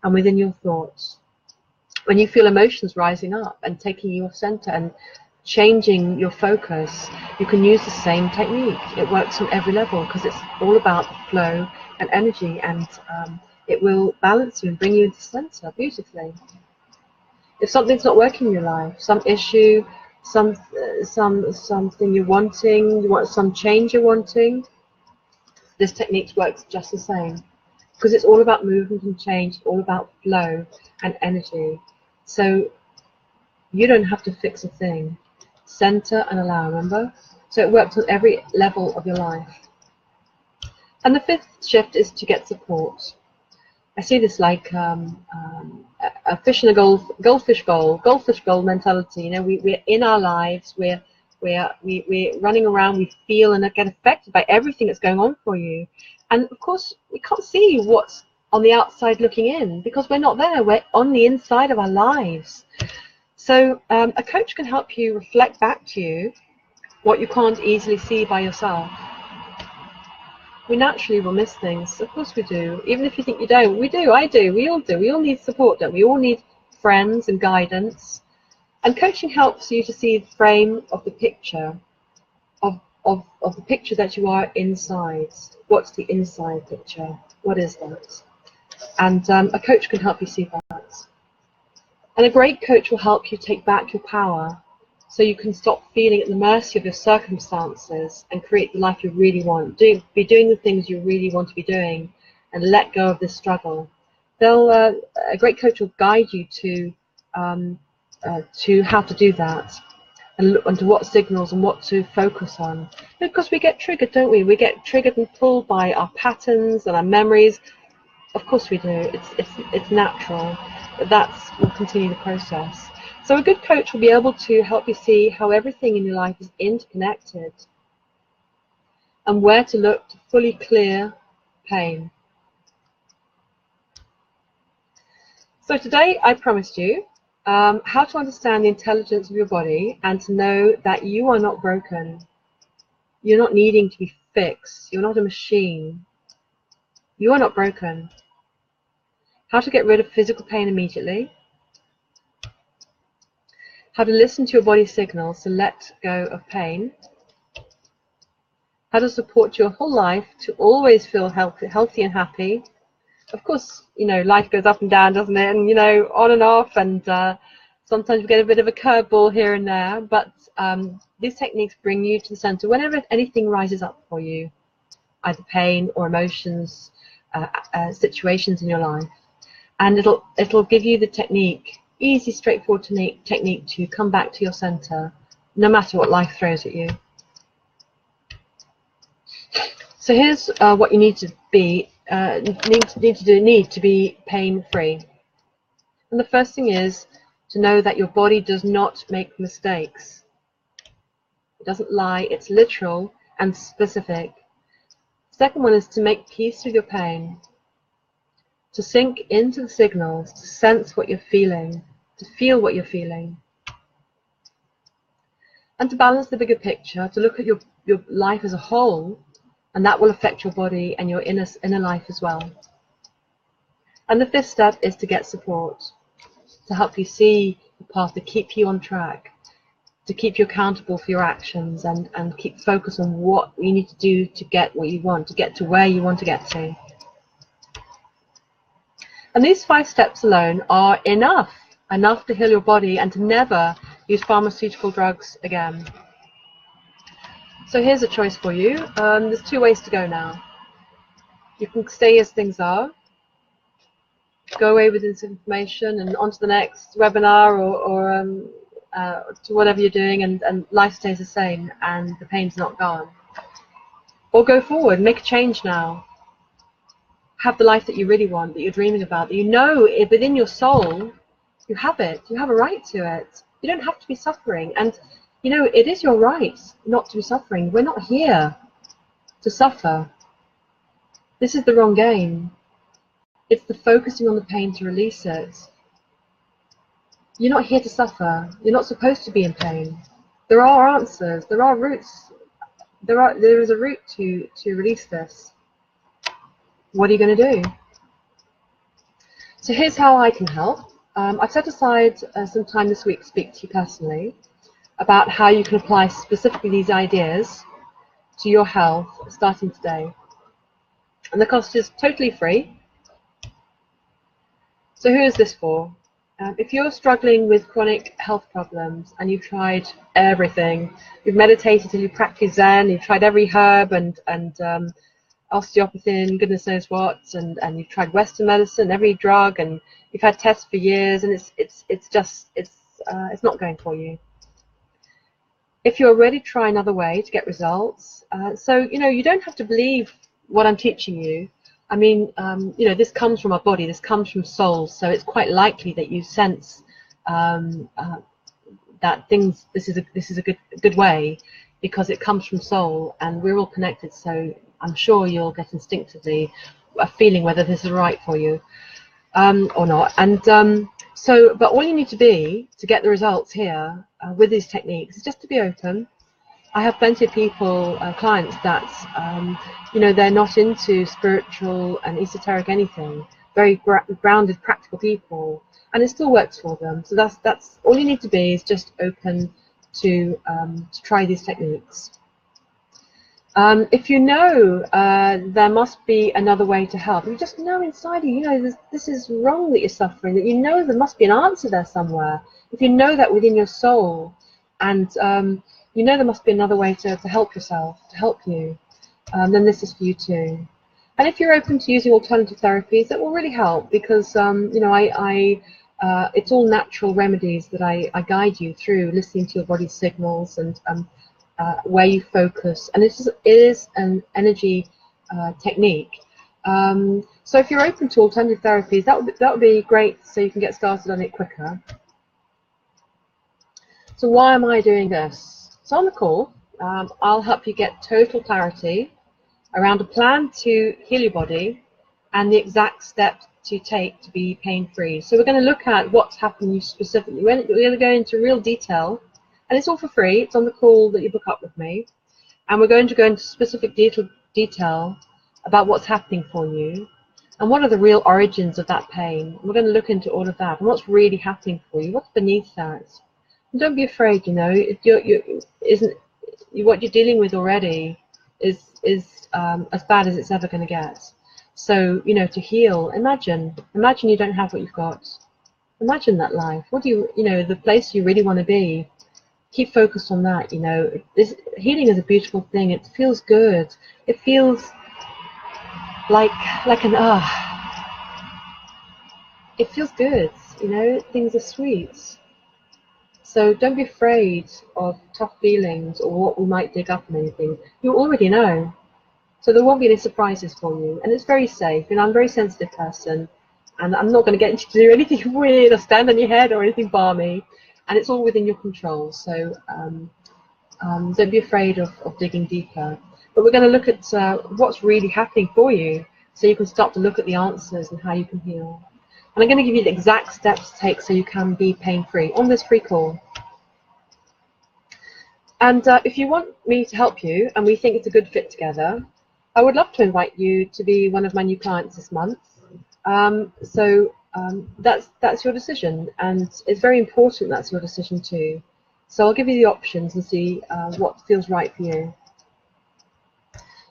and within your thoughts. When you feel emotions rising up and taking you off center and changing your focus, you can use the same technique. It works on every level because it's all about the flow and energy and it will balance you and bring you into center beautifully. If something's not working in your life, some issue, something you're wanting, you want some change you're wanting, this technique works just the same, because it's all about movement and change, all about flow and energy. So you don't have to fix a thing. Center and allow, remember? So it works on every level of your life. And the fifth shift is to get support. I see this like a fish in a goldfish bowl mentality. You know, we're in our lives, we're running around, we feel and get affected by everything that's going on for you. And of course, we can't see what's on the outside looking in, because we're not there, we're on the inside of our lives. So a coach can help you reflect back to you what you can't easily see by yourself. We naturally will miss things, of course we do. Even if you think you don't, we do, I do, we all do. We all need support, don't we? We all need friends and guidance. And coaching helps you to see the frame of the picture, of the picture that you are inside. What's the inside picture? What is that? And a coach can help you see that. And a great coach will help you take back your power, so you can stop feeling at the mercy of your circumstances and create the life you really want. Be doing the things you really want to be doing, and let go of this struggle. A great coach will guide you to how to do that, and to what signals and what to focus on. Because we get triggered, don't we? We get triggered and pulled by our patterns and our memories. Of course we do. It's natural. But will continue the process. So a good coach will be able to help you see how everything in your life is interconnected, and where to look to fully clear pain. So today I promised you how to understand the intelligence of your body, and to know that you are not broken. You're not needing to be fixed. You're not a machine. You are not broken. How to get rid of physical pain immediately. How to listen to your body signals to let go of pain. How to support your whole life to always feel healthy and happy. Of course, you know, life goes up and down, doesn't it? And, you know, on and off, and sometimes we get a bit of a curveball here and there, but these techniques bring you to the center whenever anything rises up for you, either pain or emotions, situations in your life. And it'll give you the technique, easy, straightforward technique to come back to your center, no matter what life throws at you. So here's what you need to be need to be pain-free. And the first thing is to know that your body does not make mistakes. It doesn't lie. It's literal and specific. Second one is to make peace with your pain. To sink into the signals, to sense what you're feeling, to feel what you're feeling. And to balance the bigger picture, to look at your life as a whole, and that will affect your body and your inner life as well. And the fifth step is to get support, to help you see the path, to keep you on track, to keep you accountable for your actions, and keep focus on what you need to do to get what you want, to get to where you want to get to. And these 5 steps alone are enough to heal your body and to never use pharmaceutical drugs again. So here's a choice for you. There's 2 ways to go now. You can stay as things are, go away with this information and on to the next webinar or to whatever you're doing, and life stays the same and the pain's not gone. Or go forward, make a change now. Have the life that you really want, that you're dreaming about, that you know within your soul you have it. You have a right to it. You don't have to be suffering. And, you know, it is your right not to be suffering. We're not here to suffer. This is the wrong game. It's the focusing on the pain to release it. You're not here to suffer. You're not supposed to be in pain. There are answers. There are routes. There is a route to release this. What are you going to do? So here's how I can help. I've set aside some time this week to speak to you personally about how you can apply specifically these ideas to your health starting today. And the cost is totally free. So who is this for? If you're struggling with chronic health problems and you've tried everything, you've meditated and you've practiced Zen, you've tried every herb and osteopathy and goodness knows what, and you've tried Western medicine, every drug, and you've had tests for years, and it's not going for you. If you're ready to try another way to get results, so you don't have to believe what I'm teaching you. I mean, this comes from our body, this comes from soul, so it's quite likely that you sense that this is a good way, because it comes from soul, and we're all connected. So I'm sure you'll get instinctively a feeling whether this is right for you or not. And but all you need to be to get the results here with these techniques is just to be open. I have plenty of people, clients that, they're not into spiritual and esoteric anything, very grounded, practical people, and it still works for them. So that's all you need to be, is just open to try these techniques. If you know there must be another way to help, you just know inside you, this is wrong that you're suffering, that there must be an answer there somewhere. If you know that within your soul, and there must be another way to help yourself, to help you, then this is for you too. And if you're open to using alternative therapies, that will really help, because it's all natural remedies that I guide you through, listening to your body's signals and where you focus, and it is an energy technique. So if you're open to alternative therapies, that would be great, so you can get started on it quicker. So why am I doing this? So on the call, I'll help you get total clarity around a plan to heal your body and the exact steps to take to be pain-free. So we're going to look at what's happened to you specifically. We're going to go into real detail, and it's all for free. It's on the call that you book up with me, and we're going to go into specific detail about what's happening for you and what are the real origins of that pain. We're going to look into all of that and what's really happening for you, what's beneath that. And don't be afraid. What you're dealing with already is as bad as it's ever going to get. So to heal, imagine you don't have what you've got. Imagine that life. What do the place you really want to be. Keep focused on that. Healing is a beautiful thing. It feels good. It feels like it feels good. Things are sweet. So don't be afraid of tough feelings or what we might dig up and anything. You already know. So there won't be any surprises for you. And it's very safe. I'm a very sensitive person, and I'm not going to get you to do anything weird or stand on your head or anything balmy. And it's all within your control. So don't be afraid of digging deeper. But we're going to look at what's really happening for you, so you can start to look at the answers and how you can heal. And I'm going to give you the exact steps to take so you can be pain-free on this free call. And if you want me to help you and we think it's a good fit together, I would love to invite you to be one of my new clients this month. That's your decision, and it's very important that's your decision too. So I'll give you the options and see what feels right for you.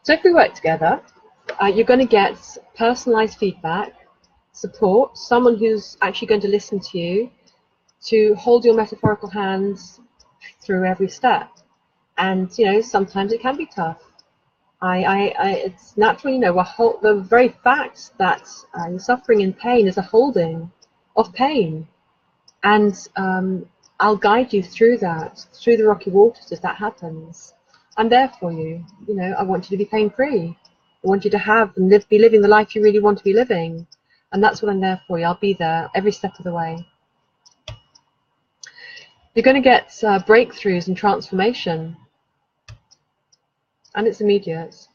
So if we work together, you're going to get personalized feedback, support, someone who's actually going to listen to you, to hold your metaphorical hands through every step. And sometimes it can be tough. It's natural, the very fact that you're suffering in pain is a holding of pain, and I'll guide you through that, through the rocky waters as that happens. I'm there for you. I want you to be pain-free. I want you to have and be living the life you really want to be living, and that's what I'm there for you. I'll be there every step of the way. You're going to get breakthroughs and transformation, and it's immediate.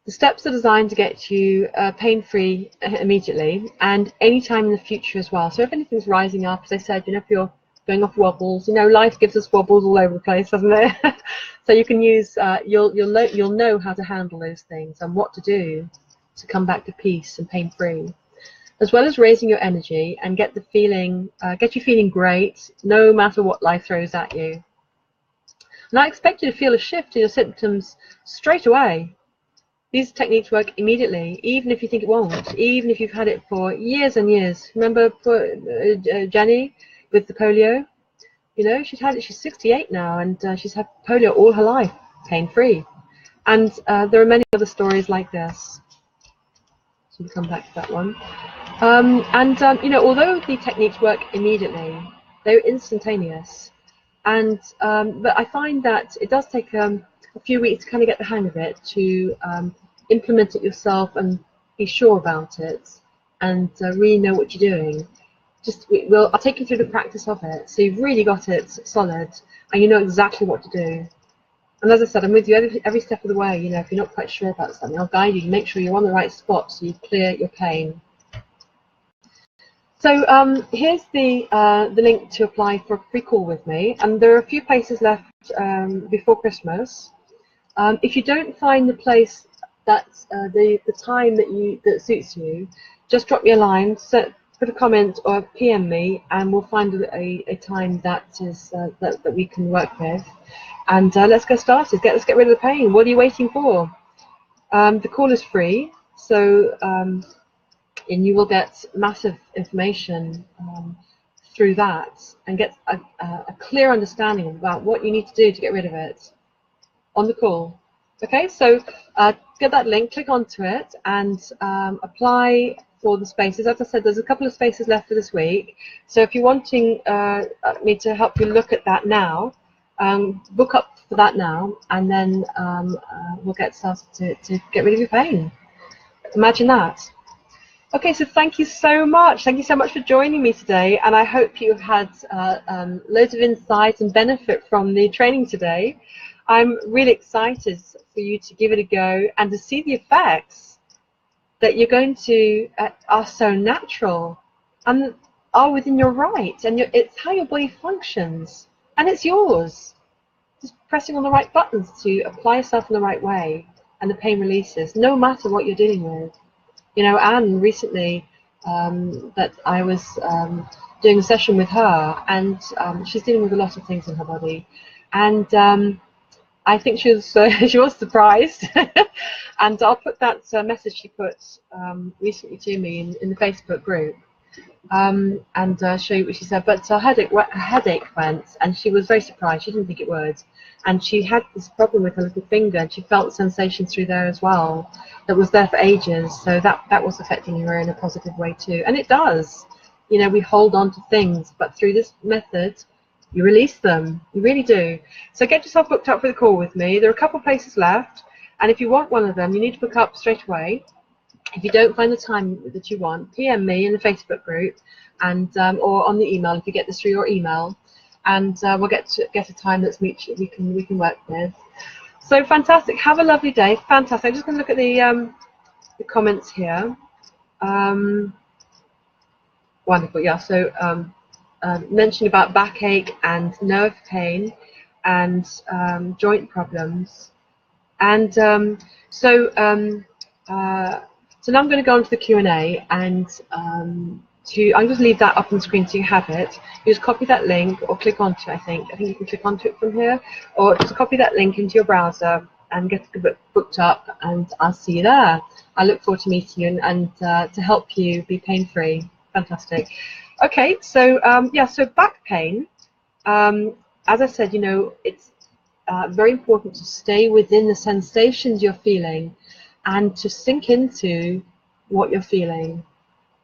The steps are designed to get you pain-free immediately and any time in the future as well. So if anything's rising up, as I said, if you're going off wobbles, life gives us wobbles all over the place, doesn't it? So you can use, you'll know how to handle those things and what to do to come back to peace and pain-free, as well as raising your energy and get you feeling great no matter what life throws at you. And I expect you to feel a shift in your symptoms straight away. These techniques work immediately, even if you think it won't, even if you've had it for years and years. Remember Jenny with the polio? You know, she's had it, she's 68 now, and she's had polio all her life, pain-free. And there are many other stories like this. So we'll come back to that one. You know, although the techniques work immediately, they're instantaneous. And but I find that it does take a few weeks to kind of get the hang of it, to implement it yourself and be sure about it, and really know what you're doing. I'll take you through the practice of it, so you've really got it solid and you know exactly what to do. And as I said, I'm with you every step of the way. You know, if you're not quite sure about something, I'll guide you to make sure you're on the right spot so you clear your pain. So here's the link to apply for a free call with me, and there are a few places left before Christmas. If you don't find the place that's the time that suits you, just drop me a line, put a comment or PM me, and we'll find a time that is that we can work with. And let's get started. Let's get rid of the pain. What are you waiting for? The call is free, so and you will get massive information through that, and get a clear understanding about what you need to do to get rid of it on the call. Okay, so get that link, click onto it, and apply for the spaces. As I said, there's a couple of spaces left for this week, so if you're wanting me to help you look at that now, book up for that now, and then we'll get started to get rid of your pain. Imagine that. Okay, so thank you so much. Thank you so much for joining me today, and I hope you've had loads of insight and benefit from the training today. I'm really excited for you to give it a go and to see the effects that you're going to are so natural and are within your right, and it's how your body functions, and it's yours. Just pressing on the right buttons to apply yourself in the right way, and the pain releases, no matter what you're dealing with. You know, Anne recently, that I was doing a session with her, and she's dealing with a lot of things in her body, and I think she was surprised. And I'll put that message she put recently to me in the Facebook group, and show you what she said. But her headache went, and she was very surprised. She didn't think it would, and she had this problem with her little finger, and she felt sensations through there as well that was there for ages. So that was affecting her in a positive way too, and it does. You know, we hold on to things, but through this method, you release them. You really do. So get yourself booked up for the call with me. There are a couple of places left, and if you want one of them, you need to book up straight away. If you don't find the time that you want, PM me in the Facebook group, and or on the email if you get this through your email, and we'll get a time that's mutual we can work with. So fantastic. Have a lovely day. Fantastic. I'm just going to look at the comments here. Wonderful. Yeah. So mentioning about backache and nerve pain and joint problems, and so now I'm going to go on to the Q&A, and I'm going to leave that up on the screen so you have it. You just copy that link or click onto it. I think you can click onto it from here, or just copy that link into your browser and get booked up, and I'll see you there. I look forward to meeting you and to help you be pain-free. Fantastic. Okay, so yeah, so back pain, as I said, you know, it's very important to stay within the sensations you're feeling and to sink into what you're feeling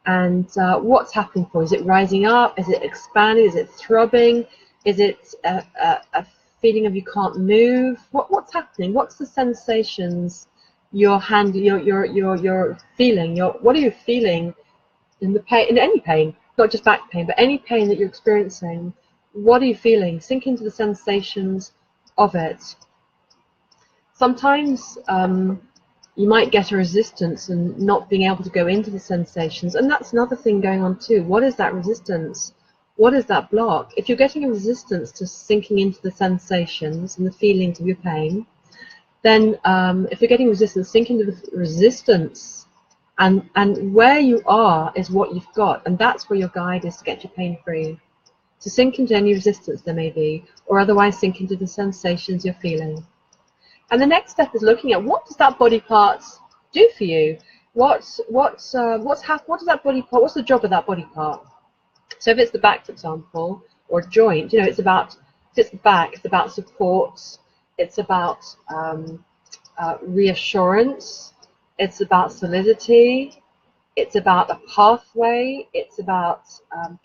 and what's happening for you. Is it rising up? Is it expanding? Is it throbbing? Is it a feeling of you can't move? What's happening? What's the sensations you're feeling? What are you feeling in the pain, in any pain? Not just back pain, but any pain that you're experiencing. What are you feeling? Sink into the sensations of it. Sometimes you might get a resistance and not being able to go into the sensations, and that's another thing going on too. What is that resistance? What is that block? If you're getting a resistance to sinking into the sensations and the feelings of your pain, then if you're getting resistance, sink into the resistance, and where you are is what you've got, and that's where your guide is to get you pain free. To sink into any resistance there may be, or otherwise sink into the sensations you're feeling. And the next step is looking at what does that body part do for you? What does that body part? What's the job of that body part? So if it's the back, for example, or a joint, if it's the back, it's about support. It's about reassurance. It's about solidity. It's about a pathway. It's about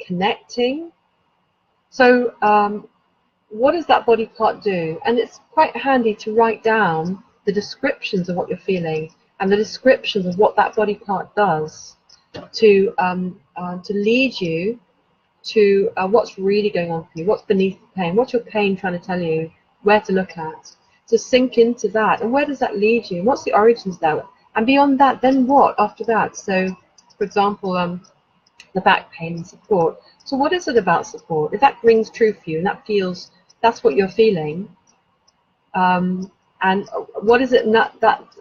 connecting. So what does that body part do? And it's quite handy to write down the descriptions of what you're feeling and the descriptions of what that body part does to lead you to what's really going on for you, what's beneath the pain, what's your pain trying to tell you, where to look at, to sink into that, and where does that lead you, and what's the origins of that, and beyond that, then what after that? So, for example, the back pain and support. So what is it about support? If that rings true for you and that feels, that's what you're feeling, and what is it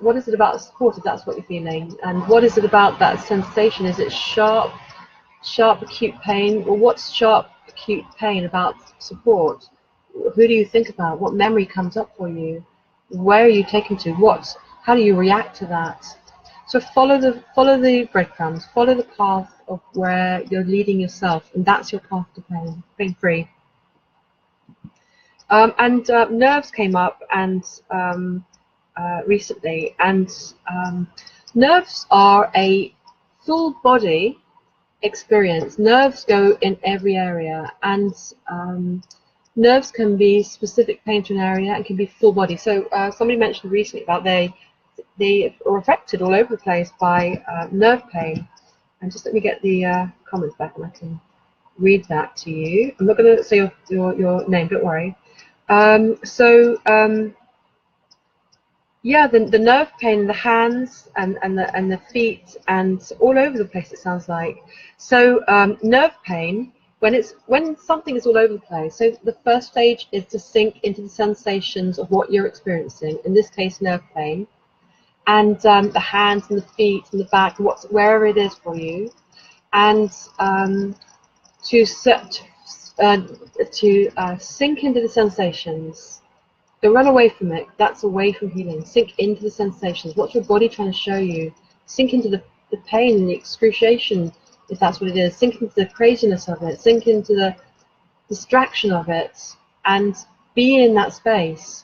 what is it about support if that's what you're feeling? And what is it about that sensation? Is it sharp acute pain? Or what's sharp acute pain about support? Who do you think about? What memory comes up for you? Where are you taken to? How do you react to that? So follow the breadcrumbs, follow the path of where you're leading yourself, and that's your path to pain free. And nerves came up and recently, and nerves are a full body experience. Nerves go in every area, and nerves can be specific pain to an area and can be full body. So somebody mentioned recently about they are affected all over the place by nerve pain. And just let me get the comments back and I can read that to you. I'm not going to say your name, don't worry. Yeah, the nerve pain in the hands and the feet and all over the place, it sounds like. So nerve pain, when something is all over the place, so the first stage is to sink into the sensations of what you're experiencing, in this case nerve pain, and the hands and the feet and the back, wherever it is for you, and to sink into the sensations. Don't run away from it. That's away from healing. Sink into the sensations. What's your body trying to show you? Sink into the pain and the excruciation, if that's what it is. Sink into the craziness of it. Sink into the distraction of it, and be in that space.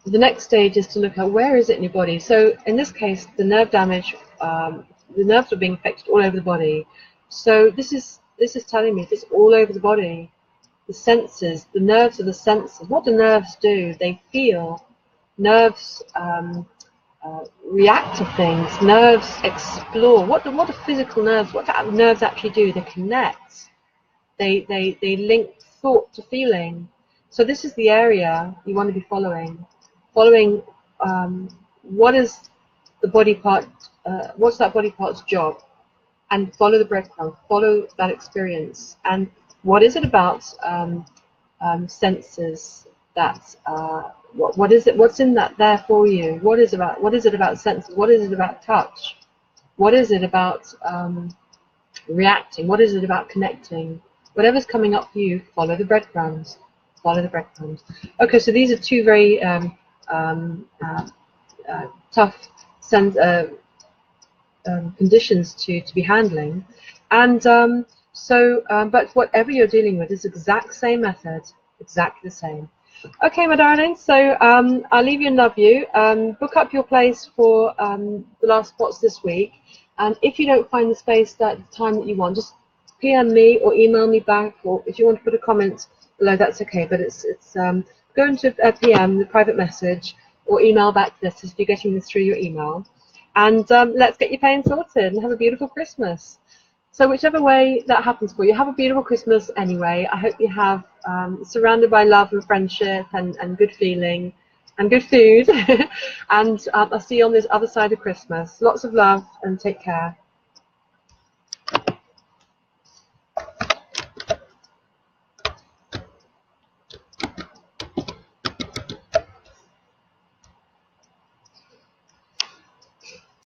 The next stage is to look at where is it in your body. So in this case, the nerve damage, the nerves are being affected all over the body. So this is telling me if it's all over the body. The senses, the nerves are the senses. What do nerves do? They feel. Nerves react to things. Nerves explore. What do physical nerves? What do nerves actually do? They connect. They link thought to feeling. So this is the area you want to be following. Following what is the body part? What's that body part's job? And follow the breadcrumbs. Follow that experience. And what is it about senses that what is it? What's in that there for you? What is it about senses? What is it about touch? What is it about reacting? What is it about connecting? Whatever's coming up for you, follow the breadcrumbs. Follow the breadcrumbs. Okay, so these are two very tough conditions to be handling, and but whatever you're dealing with is the exact same method, exactly the same. Okay, my darling, so I'll leave you and love you. Book up your place for the last spots this week, and if you don't find the space at the time that you want, just PM me or email me back, or if you want to put a comment below, that's okay, but it's go into PM, the private message, or email back this if you're getting this through your email, and let's get your pain sorted and have a beautiful Christmas. So whichever way that happens for you, have a beautiful Christmas anyway. I hope you have surrounded by love and friendship and good feeling and good food. And I'll see you on this other side of Christmas. Lots of love and take care.